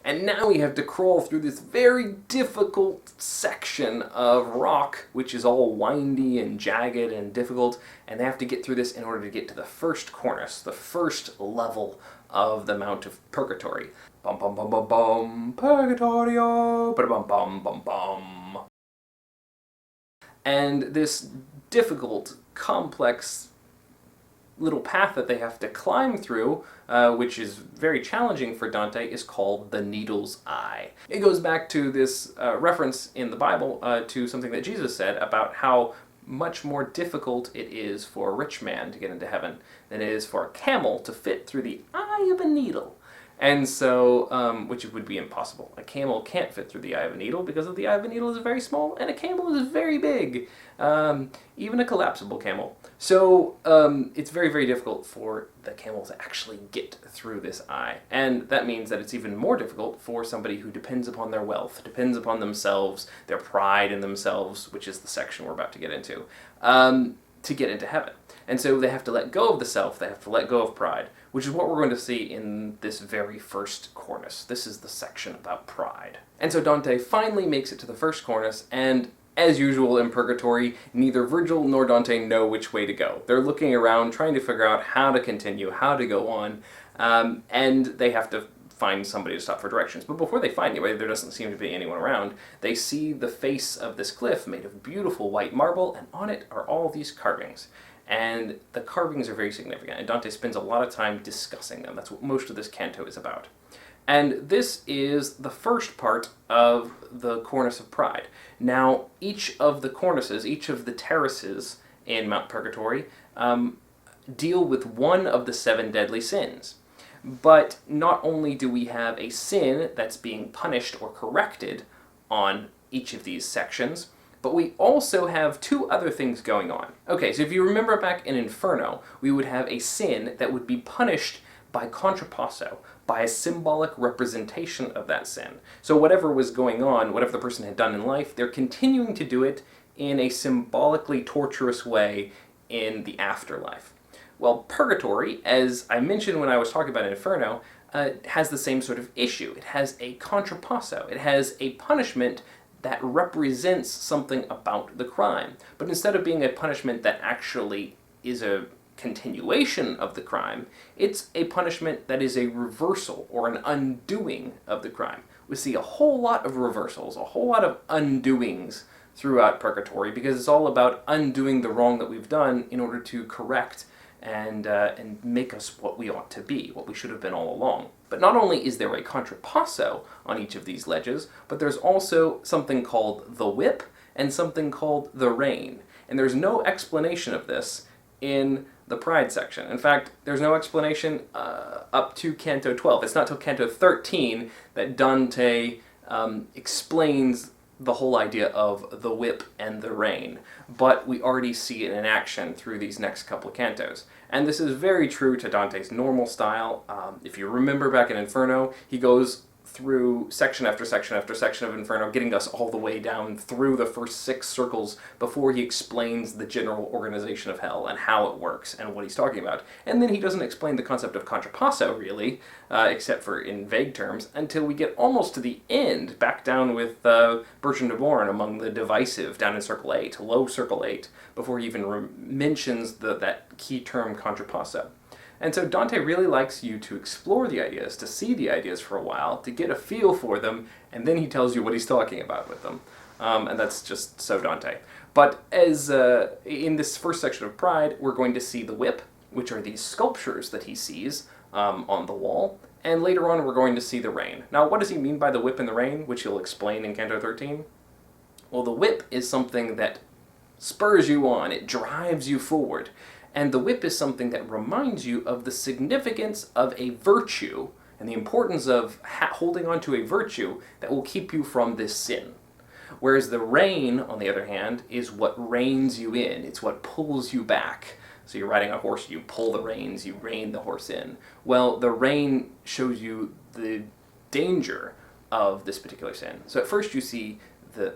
And now we have to crawl through this very difficult section of rock, which is all windy and jagged and difficult, and they have to get through this in order to get to the first cornice, the first level of the Mount of Purgatory. Bum bum bum bum bum, Purgatorio, bum bum bum bum. And this difficult, complex little path that they have to climb through, which is very challenging for Dante, is called the Needle's Eye. It goes back to this reference in the Bible to something that Jesus said about how much more difficult it is for a rich man to get into heaven than it is for a camel to fit through the eye of a needle. And so, which would be impossible. A camel can't fit through the eye of a needle because the eye of a needle is very small and a camel is very big, even a collapsible camel. So it's very, very difficult for the camel to actually get through this eye. And that means that it's even more difficult for somebody who depends upon their wealth, depends upon themselves, their pride in themselves, which is the section we're about to get into heaven. And so they have to let go of the self, they have to let go of pride, which is what we're going to see in this very first cornice. This is the section about pride. And so Dante finally makes it to the first cornice, and as usual in Purgatory, neither Virgil nor Dante know which way to go. They're looking around, trying to figure out how to continue, how to go on, and they have to find somebody to stop for directions. But before they find anybody, there doesn't seem to be anyone around, they see the face of this cliff made of beautiful white marble, and on it are all these carvings. And the carvings are very significant, and Dante spends a lot of time discussing them. That's what most of this canto is about. And this is the first part of the Cornice of Pride. Now, each of the cornices, each of the terraces in Mount Purgatory, deal with one of the 7 deadly sins. But not only do we have a sin that's being punished or corrected on each of these sections, but we also have 2 other things going on. Okay, so if you remember back in Inferno, we would have a sin that would be punished by contrapasso, by a symbolic representation of that sin. So whatever was going on, whatever the person had done in life, they're continuing to do it in a symbolically torturous way in the afterlife. Well, Purgatory, as I mentioned when I was talking about Inferno, has the same sort of issue. It has a contrapasso. It has a punishment that represents something about the crime. But instead of being a punishment that actually is a continuation of the crime, it's a punishment that is a reversal or an undoing of the crime. We see a whole lot of reversals, a whole lot of undoings throughout Purgatory, because it's all about undoing the wrong that we've done in order to correct and make us what we ought to be, what we should have been all along. But not only is there a contrapasso on each of these ledges, but there's also something called the whip and something called the rein. And there's no explanation of this in the Pride section. In fact, there's no explanation up to Canto 12. It's not till Canto 13 that Dante explains the whole idea of the whip and the rein, but we already see it in action through these next couple of cantos. And this is very true to Dante's normal style. If you remember back in Inferno, he goes through section after section after section of Inferno, getting us all the way down through the first 6 circles before he explains the general organization of hell and how it works and what he's talking about. And then he doesn't explain the concept of contrapasso, really, except for in vague terms, until we get almost to the end, back down with Bertrand de Born among the divisive, down in Circle 8, low Circle 8, before he even mentions that key term contrapasso. And so Dante really likes you to explore the ideas, to see the ideas for a while, to get a feel for them, and then he tells you what he's talking about with them. And that's just so Dante. But as in this first section of Pride, we're going to see the whip, which are these sculptures that he sees on the wall, and later on we're going to see the rein. Now, what does he mean by the whip and the rein, which he'll explain in Canto 13? Well, the whip is something that spurs you on, it drives you forward. And the whip is something that reminds you of the significance of a virtue and the importance of holding on to a virtue that will keep you from this sin. Whereas the rein, on the other hand, is what reins you in. It's what pulls you back. So you're riding a horse, you pull the reins, you rein the horse in. Well, the rein shows you the danger of this particular sin. So at first you see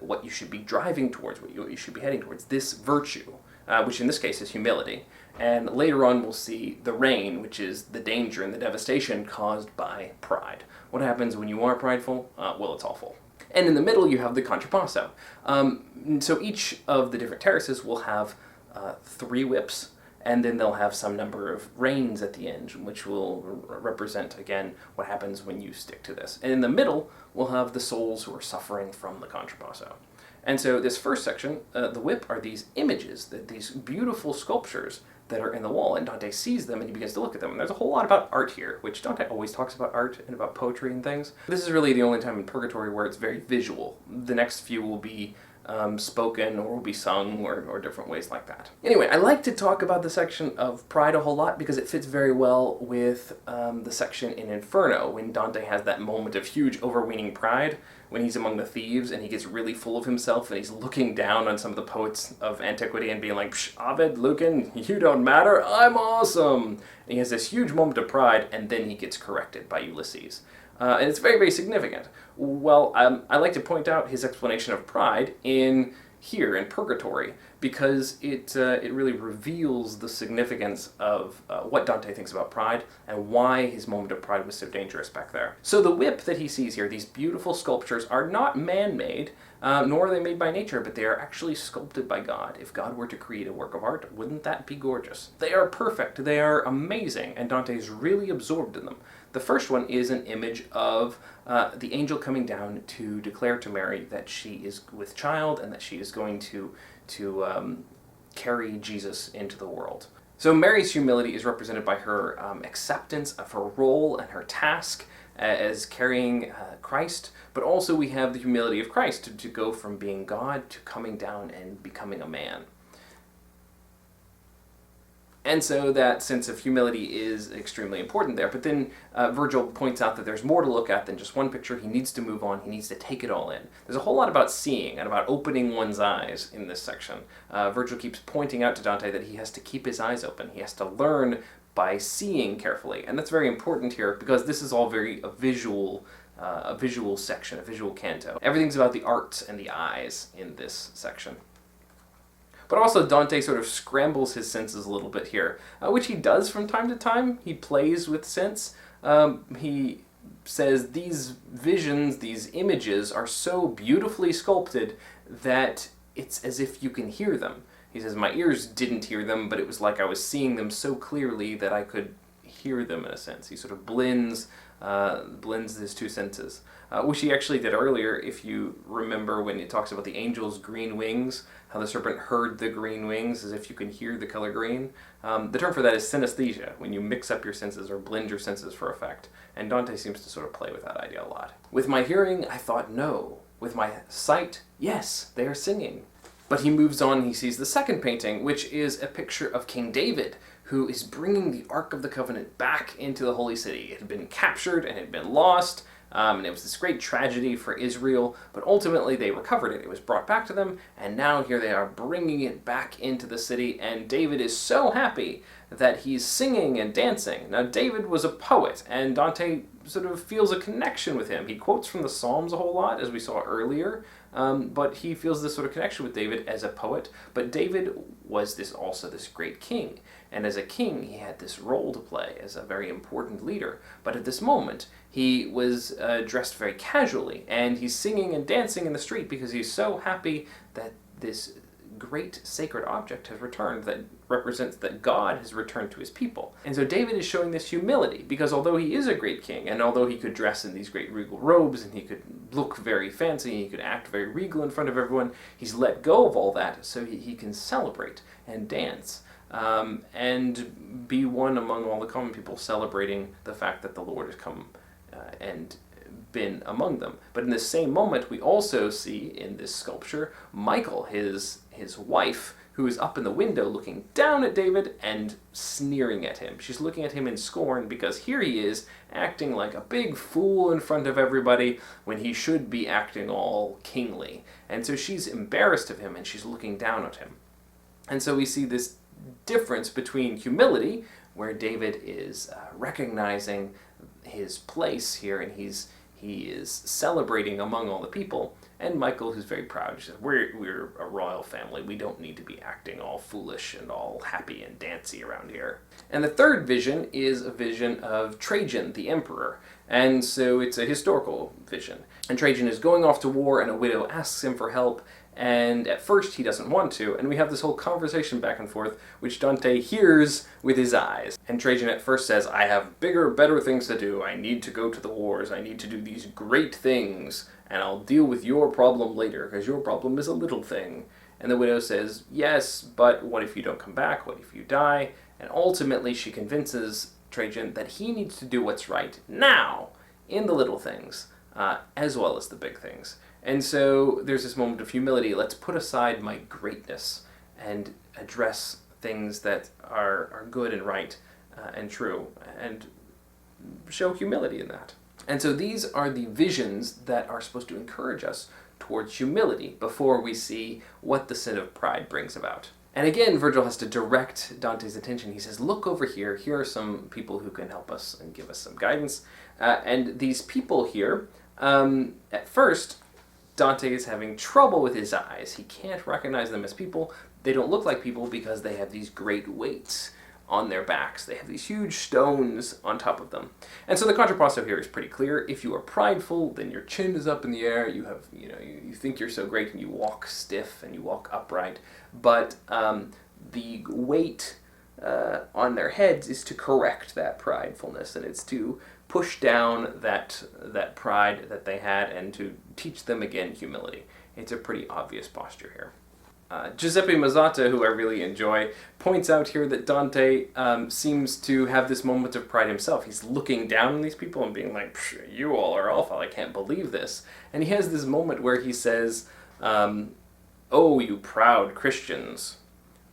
what you should be driving towards, what you should be heading towards, this virtue. which in this case is humility. And later on we'll see the reign, which is the danger and the devastation caused by pride. What happens when you are prideful? Well, it's awful. And in the middle you have the contrapasso. So each of the different terraces will have 3 whips, and then they'll have some number of reins at the end, which will represent, again, what happens when you stick to this. And in the middle, we'll have the souls who are suffering from the contrapasso. And so this first section, the whip, are these images, these beautiful sculptures that are in the wall, and Dante sees them and he begins to look at them. And there's a whole lot about art here, which Dante always talks about art and about poetry and things. This is really the only time in Purgatory where it's very visual. The next few will be spoken or will be sung or different ways like that. Anyway, I like to talk about the section of Pride a whole lot because it fits very well with the section in Inferno, when Dante has that moment of huge overweening pride when he's among the thieves and he gets really full of himself and he's looking down on some of the poets of antiquity and being like, "Psh, Ovid, Lucan, you don't matter, I'm awesome!" And he has this huge moment of pride, and then he gets corrected by Ulysses. And it's very, very significant. Well, I like to point out his explanation of pride here in Purgatory, because it really reveals the significance of what Dante thinks about pride and why his moment of pride was so dangerous back there. So the whip that he sees here, these beautiful sculptures, are not man-made, nor are they made by nature, but they are actually sculpted by God. If God were to create a work of art, wouldn't that be gorgeous? They are perfect, they are amazing, and Dante is really absorbed in them. The first one is an image of the angel coming down to declare to Mary that she is with child and that she is going to carry Jesus into the world. So Mary's humility is represented by her acceptance of her role and her task as carrying Christ, but also we have the humility of Christ to go from being God to coming down and becoming a man. And so that sense of humility is extremely important there. But then Virgil points out that there's more to look at than just one picture. He needs to move on. He needs to take it all in. There's a whole lot about seeing and about opening one's eyes in this section. Virgil keeps pointing out to Dante that he has to keep his eyes open. He has to learn by seeing carefully. And that's very important here because this is all very a visual section, a visual canto. Everything's about the arts and the eyes in this section. But also Dante sort of scrambles his senses a little bit here, which he does from time to time. He plays with sense. He says these visions, these images are so beautifully sculpted that it's as if you can hear them. He says, my ears didn't hear them, but it was like I was seeing them so clearly that I could hear them in a sense. He sort of blends his two senses, which he actually did earlier, if you remember when he talks about the angel's green wings, how the serpent heard the green wings as if you can hear the color green. The term for that is synesthesia, when you mix up your senses or blend your senses for effect. And Dante seems to sort of play with that idea a lot. With my hearing, I thought no. With my sight, yes, they are singing. But he moves on, he sees the second painting, which is a picture of King David, who is bringing the Ark of the Covenant back into the Holy City. It had been captured and had been lost, and it was this great tragedy for Israel, but ultimately they recovered it. It was brought back to them, and now here they are bringing it back into the city, and David is so happy that he's singing and dancing. Now, David was a poet, and Dante sort of feels a connection with him. He quotes from the Psalms a whole lot, as we saw earlier, but he feels this sort of connection with David as a poet. But David was also this great king, and as a king, he had this role to play as a very important leader. But at this moment, he was dressed very casually, and he's singing and dancing in the street because he's so happy that this great sacred object has returned that represents that God has returned to his people. And so David is showing this humility because although he is a great king, and although he could dress in these great regal robes, and he could look very fancy, and he could act very regal in front of everyone, he's let go of all that so he can celebrate and dance. And be one among all the common people celebrating the fact that the Lord has come and been among them. But in this same moment, we also see in this sculpture Michael, his wife, who is up in the window looking down at David and sneering at him. She's looking at him in scorn because here he is acting like a big fool in front of everybody when he should be acting all kingly. And so she's embarrassed of him and she's looking down at him. And so we see this difference between humility, where David is recognizing his place here, and he's He is celebrating among all the people. And Michael, who's very proud, says, we're a royal family. We don't need to be acting all foolish and all happy and dancy around here. And the third vision is a vision of Trajan, the emperor. And so it's a historical vision. And Trajan is going off to war, and a widow asks him for help. And at first he doesn't want to, and we have this whole conversation back and forth, which Dante hears with his eyes. And Trajan at first says, I have bigger, better things to do. I need to go to the wars. I need to do these great things, and I'll deal with your problem later, because your problem is a little thing. And the widow says, yes, but what if you don't come back? What if you die? And ultimately she convinces Trajan that he needs to do what's right now, in the little things, as well as the big things. And so there's this moment of humility. Let's put aside my greatness and address things that are good and right and true, and show humility in that. And so these are the visions that are supposed to encourage us towards humility before we see what the sin of pride brings about. And again, Virgil has to direct Dante's attention. He says, look over here. Here are some people who can help us and give us some guidance. And these people here, at first, Dante is having trouble with his eyes. He can't recognize them as people. They don't look like people because they have these great weights on their backs. They have these huge stones on top of them. And so the contrapposto here is pretty clear. If you are prideful, then your chin is up in the air. You have, you think you're so great, and you walk stiff and you walk upright. But the weight on their heads is to correct that pridefulness, and it's to push down that pride that they had and to teach them again humility. It's a pretty obvious posture here. Giuseppe Mazzotta, who I really enjoy, points out here that Dante seems to have this moment of pride himself. He's looking down on these people and being like, you all are awful, I can't believe this. And he has this moment where he says, oh, you proud Christians,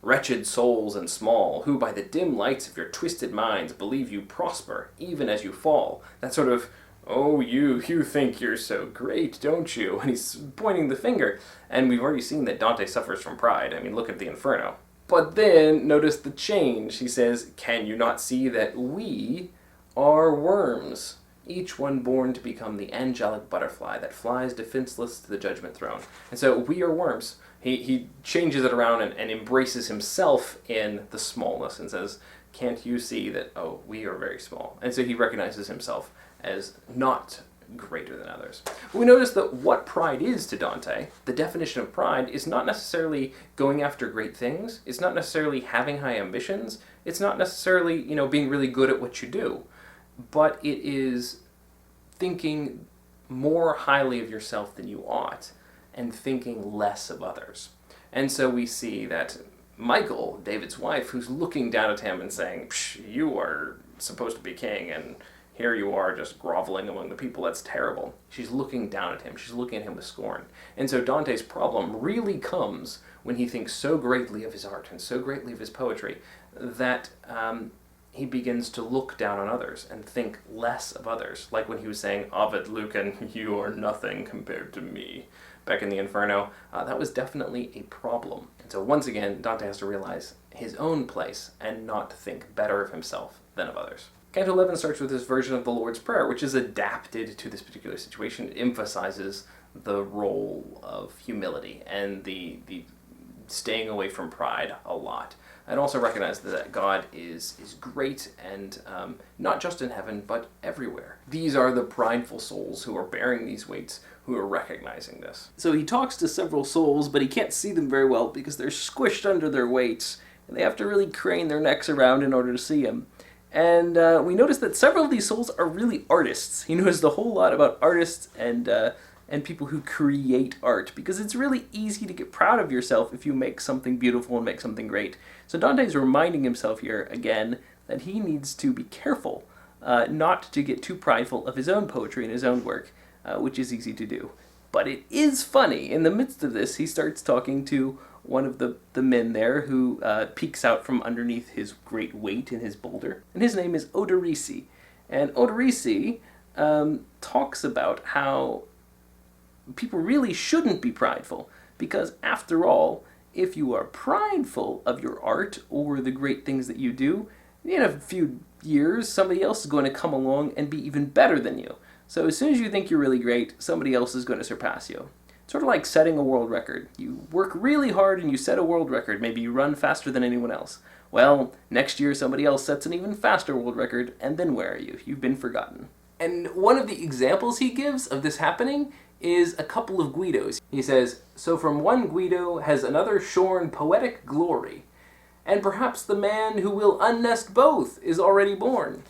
wretched souls and small, who by the dim lights of your twisted minds believe you prosper, even as you fall. That sort of, oh, you think you're so great, don't you? And he's pointing the finger. And we've already seen that Dante suffers from pride. I mean, look at the Inferno. But then, notice the change. He says, can you not see that we are worms, each one born to become the angelic butterfly that flies defenseless to the judgment throne? And so we are worms. He changes it around and embraces himself in the smallness and says, can't you see that, oh, we are very small? And so he recognizes himself as not greater than others. We notice that what pride is to Dante, the definition of pride, is not necessarily going after great things. It's not necessarily having high ambitions. It's not necessarily, being really good at what you do. But it is thinking more highly of yourself than you ought, and thinking less of others. And so we see that Michael, David's wife, who's looking down at him and saying, you are supposed to be king, and here you are just groveling among the people. That's terrible. She's looking down at him. She's looking at him with scorn. And so Dante's problem really comes when he thinks so greatly of his art and so greatly of his poetry that he begins to look down on others and think less of others. Like when he was saying, Ovid Lucan, you are nothing compared to me, back in the Inferno. That was definitely a problem. And so once again, Dante has to realize his own place and not think better of himself than of others. Canto 11 starts with this version of the Lord's Prayer, which is adapted to this particular situation. It emphasizes the role of humility and the staying away from pride a lot. And also recognize that God is great and not just in heaven, but everywhere. These are the prideful souls who are bearing these weights, who are recognizing this. So he talks to several souls, but he can't see them very well because they're squished under their weights, and they have to really crane their necks around in order to see him. And we notice that several of these souls are really artists. He knows a whole lot about artists and people who create art, because it's really easy to get proud of yourself if you make something beautiful and make something great. So Dante's reminding himself here, again, that he needs to be careful not to get too prideful of his own poetry and his own work, which is easy to do. But it is funny. In the midst of this, he starts talking to one of the men there who peeks out from underneath his great weight in his boulder. And his name is Odorizzi. And Odorizzi talks about how people really shouldn't be prideful, because after all, if you are prideful of your art or the great things that you do, in a few years, somebody else is going to come along and be even better than you. So as soon as you think you're really great, somebody else is going to surpass you. Sort of like setting a world record. You work really hard and you set a world record. Maybe you run faster than anyone else. Well, next year somebody else sets an even faster world record, and then where are you? You've been forgotten. And one of the examples he gives of this happening is a couple of Guidos. He says, "So from one Guido has another shorn poetic glory, and perhaps the man who will unnest both is already born."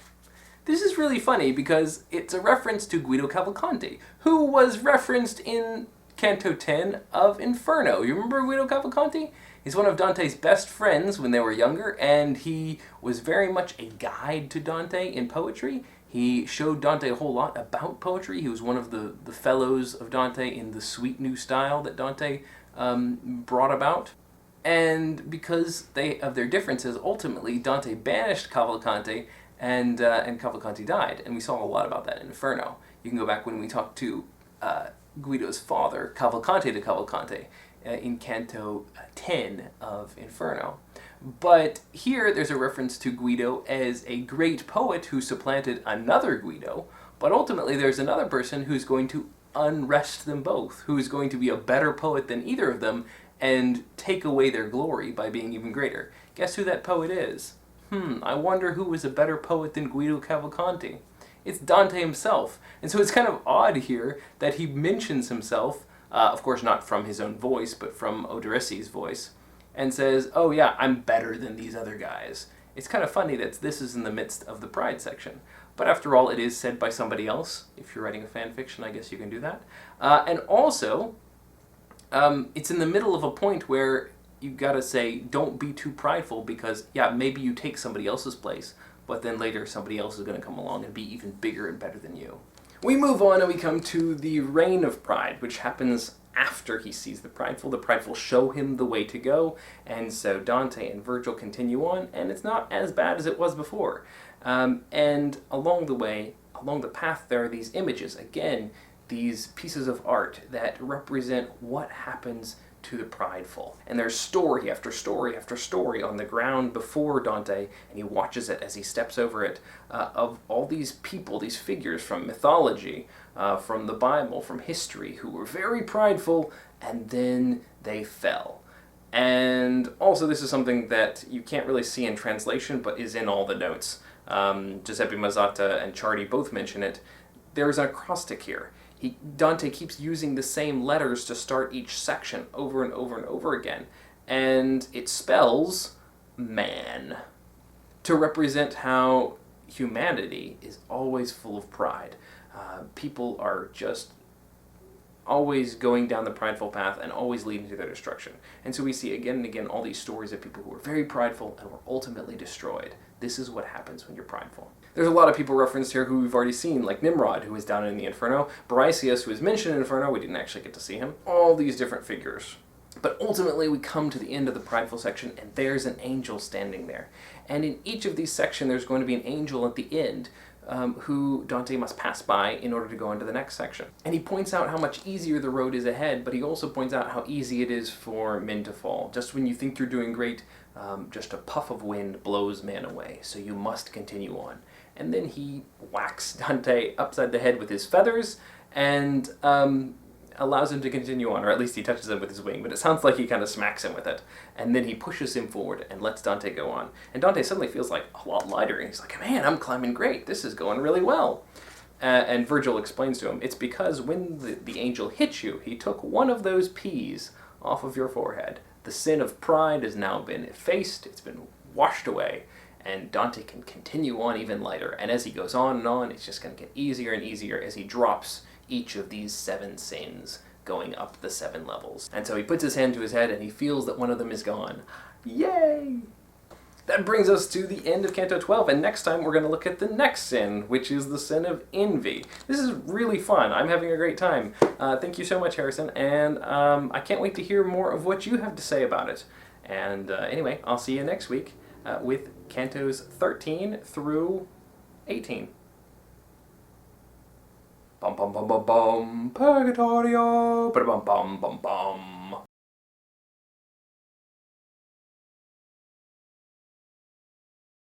This is really funny because it's a reference to Guido Cavalcanti, who was referenced in Canto 10 of Inferno. You remember Guido Cavalcanti? He's one of Dante's best friends when they were younger, and he was very much a guide to Dante in poetry. He showed Dante a whole lot about poetry. He was one of the fellows of Dante in the sweet new style that Dante brought about. And because of their differences, ultimately Dante banished Cavalcanti, and Cavalcanti died. And we saw a lot about that in Inferno. You can go back when we talked to Guido's father, Cavalcanti de Cavalcanti, in Canto 10 of Inferno. But here there's a reference to Guido as a great poet who supplanted another Guido, but ultimately there's another person who's going to unrest them both, who is going to be a better poet than either of them and take away their glory by being even greater. Guess who that poet is? I wonder who was a better poet than Guido Cavalcanti. It's Dante himself. And so it's kind of odd here that he mentions himself, of course not from his own voice, but from Odorizzi's voice, and says, oh yeah, I'm better than these other guys. It's kind of funny that this is in the midst of the Pride section. But after all, it is said by somebody else. If you're writing a fan fiction, I guess you can do that. And also, it's in the middle of a point where you gotta say, don't be too prideful, because, yeah, maybe you take somebody else's place, but then later somebody else is gonna come along and be even bigger and better than you. We move on and we come to the reign of Pride, which happens after he sees the Prideful. The Prideful show him the way to go, and so Dante and Virgil continue on, and it's not as bad as it was before. And along the way, along the path, there are these images, again, these pieces of art that represent what happens to the Prideful. And there's story after story after story on the ground before Dante, and he watches it as he steps over it, of all these people, these figures from mythology, from the Bible, from history, who were very prideful, and then they fell. And also this is something that you can't really see in translation, but is in all the notes. Giuseppe Mazzotta and Ciardi both mention it. There's an acrostic here. Dante keeps using the same letters to start each section over and over and over again, and it spells man to represent how humanity is always full of pride. People are just always going down the prideful path and always leading to their destruction. And so we see again and again all these stories of people who were very prideful and were ultimately destroyed. This is what happens when you're prideful. There's a lot of people referenced here who we've already seen, like Nimrod, who is down in the Inferno, Briseus, who is mentioned in Inferno, we didn't actually get to see him, all these different figures. But ultimately we come to the end of the prideful section, and there's an angel standing there. And in each of these sections there's going to be an angel at the end, who Dante must pass by in order to go into the next section. And he points out how much easier the road is ahead, but he also points out how easy it is for men to fall. Just when you think you're doing great, just a puff of wind blows man away, so you must continue on. And then he whacks Dante upside the head with his feathers, and allows him to continue on, or at least he touches him with his wing, but it sounds like he kind of smacks him with it. And then he pushes him forward and lets Dante go on. And Dante suddenly feels like a lot lighter, and he's like, man, I'm climbing great, this is going really well. And Virgil explains to him, it's because when the angel hit you, he took one of those P's off of your forehead. The sin of pride has now been effaced, it's been washed away, and Dante can continue on even lighter. And as he goes on and on, it's just going to get easier and easier as he drops each of these 7 sins, going up the 7 levels. And so he puts his hand to his head and he feels that one of them is gone. Yay! That brings us to the end of Canto 12, and next time we're going to look at the next sin, which is the sin of envy. This is really fun. I'm having a great time. Thank you so much, Harrison, and I can't wait to hear more of what you have to say about it. And anyway, I'll see you next week with Cantos 13 through 18. Bum bum bum bum bum, Purgatorio, bum bum bum bum.